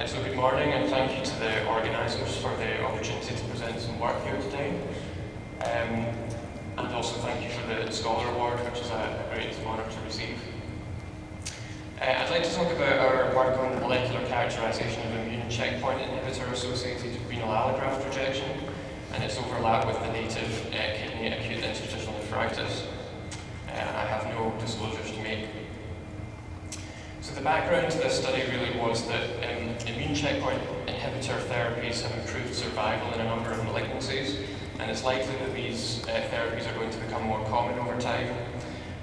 So good morning, and thank you to the organisers for the opportunity to present some work here today. And also thank you for the Scholar Award, which is a great honour to receive. I'd like to talk about our work on the molecular characterisation of immune checkpoint inhibitor-associated renal allograft rejection and its overlap with the native kidney acute interstitial nephritis. And I have no disclosures to make. So the background to this study really was that immune checkpoint inhibitor therapies have improved survival in a number of malignancies, and it's likely that these therapies are going to become more common over time.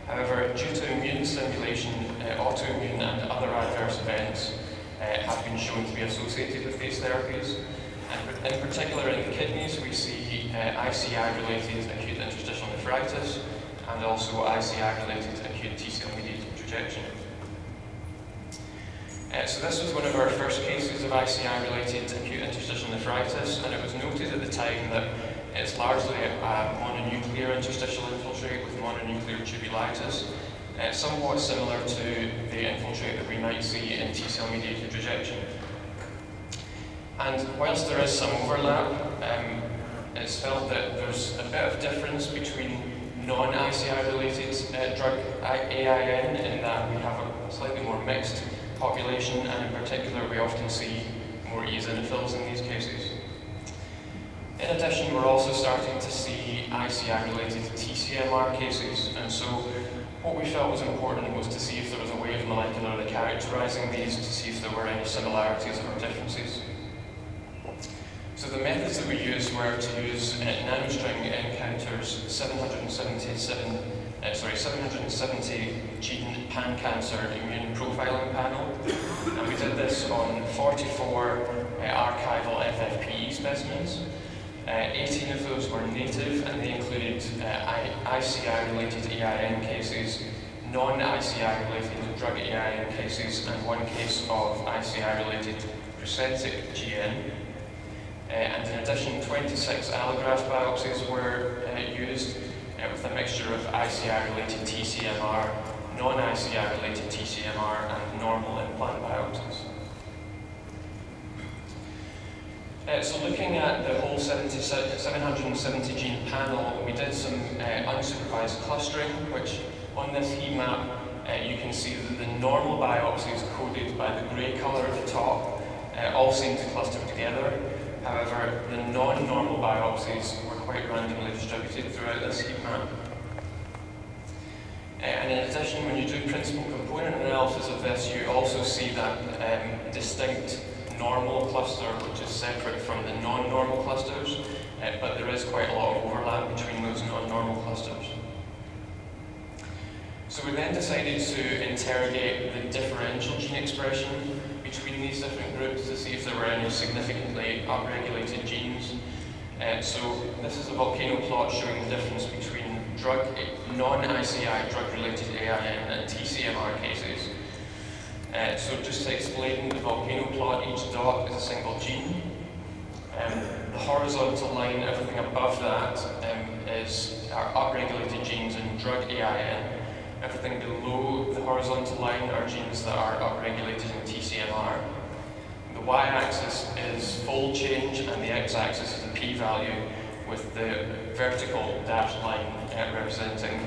However, due to immune stimulation, autoimmune and other adverse events have been shown to be associated with these therapies. And in particular in the kidneys, we see ICI-related acute interstitial nephritis and also ICI-related acute T-cell-mediated rejection. So this was one of our first cases of ICI-related acute interstitial nephritis, and it was noted at the time that it's largely a mononuclear interstitial infiltrate with mononuclear tubulitis, somewhat similar to the infiltrate that we might see in T-cell-mediated rejection. And whilst there is some overlap, it's felt that there's a bit of difference between non-ICI-related drug AIN in that we have a slightly more mixed population, and in particular we often see more eosinophils in these cases. In addition, we're also starting to see ICI-related TCMR cases, and so what we felt was important was to see if there was a way of molecularly characterising these to see if there were any similarities or differences. So the methods that we used were to use nanostring encounters 770 gene pan-cancer immune profiling panel, and we did this on 44 archival FFPE specimens. 18 of those were native, and they included ICI-related EIN cases, non-ICI-related drug EIN cases, and one case of ICI-related prosthetic GN. And in addition, 26 allograft biopsies were used with a mixture of ICI-related TCMR, non-ICI-related TCMR, and normal implant biopsies. So looking at the whole 770 gene panel, we did some unsupervised clustering, which on this heat map you can see that the normal biopsies coded by the grey colour at the top all seem to cluster together. However, the non-normal biopsies were quite randomly distributed throughout this heat map. And in addition, when you do principal component analysis of this, you also see that distinct normal cluster, which is separate from the non-normal clusters, but there is quite a lot of overlap between those non-normal clusters. So we then decided to interrogate the differential gene expression between these different groups to see if there were any significantly upregulated genes. So this is a volcano plot showing the difference between non-ICI drug-related AIN and TCMR cases. So just to explain the volcano plot, each dot is a single gene. The horizontal line, everything above that, are upregulated genes in drug AIN. Everything below the horizontal line are genes that are upregulated in TCMR. The y-axis is fold change, and the x-axis is the p-value, with the vertical dashed line representing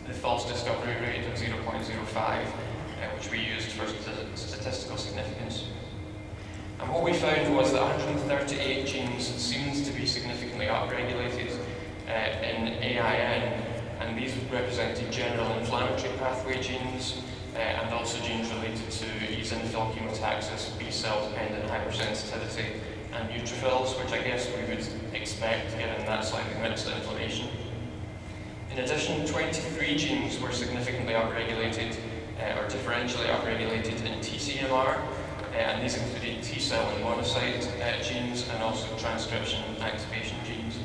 the false discovery rate of 0.05, which we used for statistical significance. And what we found was that 138 genes seemed to be significantly upregulated in AIN, and these represented general inflammatory pathway genes and also genes related to eosinophil chemotaxis, B-cell dependent hypersensitivity, and neutrophils, which I guess we would expect given that slightly mixed inflammation. In addition, 23 genes were significantly upregulated or differentially upregulated in TCMR, and these included T-cell and monocyte genes and also transcription activation genes.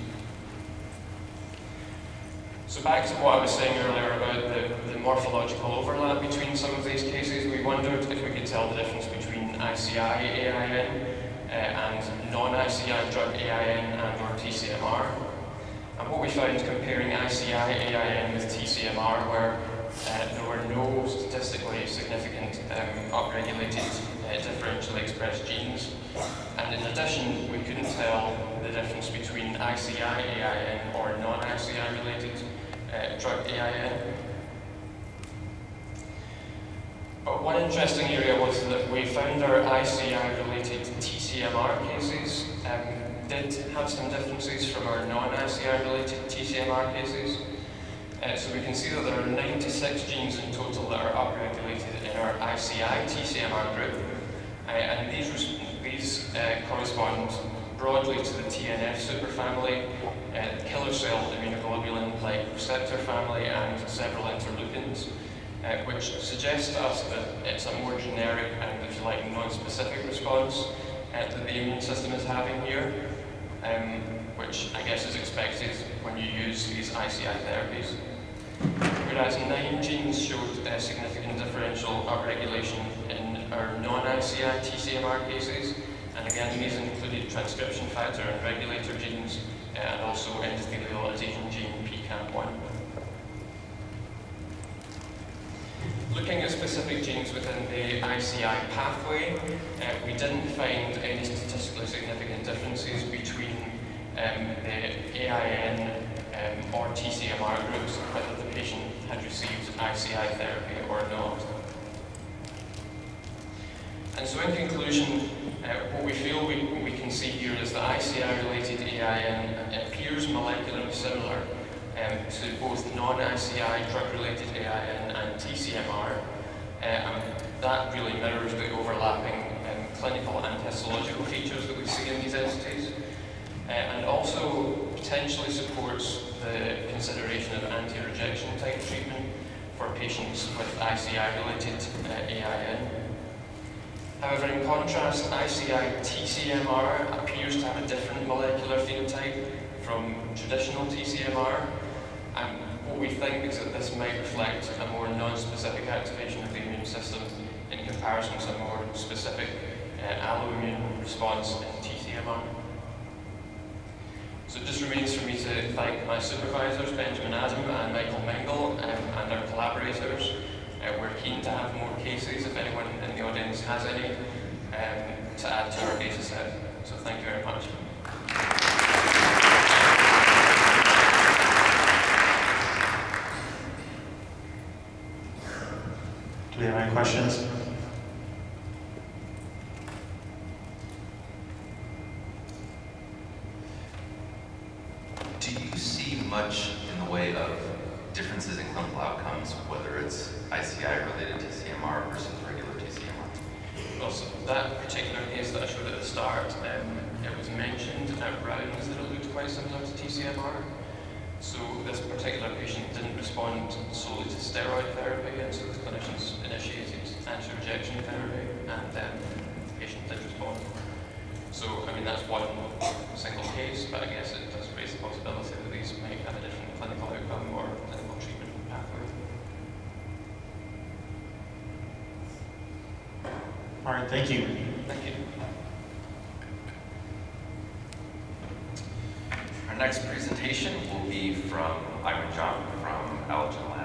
So back to what I was saying earlier about the morphological overlap between some of these cases, we wondered if we could tell the difference between ICI AIN and non-ICI drug AIN and or TCMR. And what we found comparing ICI AIN with TCMR were there were no statistically statistically significant upregulated differentially expressed genes. And in addition, we couldn't tell the difference between ICI AIN or non-ICI related drug AIN. But one interesting area was that we found our ICI-related TCMR cases did have some differences from our non-ICI-related TCMR cases. So we can see that there are 96 genes in total that are upregulated in our ICI TCMR group. And these correspond broadly to the TNF superfamily, killer cell immunoglobulin-like receptor family, and several interleukins. Which suggests to us that it's a more generic and, if you like, non-specific response that the immune system is having here, which I guess is expected when you use these ICI therapies. Whereas 9 genes showed significant differential upregulation in our non-ICI TCMR cases, and again these included transcription factor and regulator genes, and also endothelial adhesion gene PCAP1. Looking at specific genes within the ICI pathway, we didn't find any statistically significant differences between the AIN or TCMR groups, whether the patient had received ICI therapy or not. And so in conclusion, what we feel we can see here is that ICI-related AIN appears molecularly similar to both non-ICI drug-related AIN and TCMR. That really mirrors the overlapping clinical and histological features that we see in these entities, and also potentially supports the consideration of anti-rejection type treatment for patients with ICI-related AIN. However, in contrast, ICI-TCMR appears to have a different molecular phenotype from traditional TCMR. And what we think is that this might reflect a more non-specific activation of the immune system in comparison to a more specific alloimmune response in TCMR. So it just remains for me to thank my supervisors, Benjamin Adam and Michael Mingle, and our collaborators. We're keen to have more cases, if anyone in the audience has any, to add to our data set. So thank you very much. Do we have any questions? Do you see much in the way of differences in clinical outcomes, whether it's ICI-related TCMR versus regular TCMR? Well, so that particular case that I showed at the start, it was mentioned at rounds that it looked quite similar to TCMR. So this particular patient didn't respond solely to steroid therapy, and so the clinicians initiated anti-rejection therapy, and the patient did respond. So, I mean, that's one single case, but I guess it does raise the possibility that these might have a different clinical outcome or clinical treatment pathway. All right, thank you. Thank you. Our next presentation will be from Ivan John from Allograft.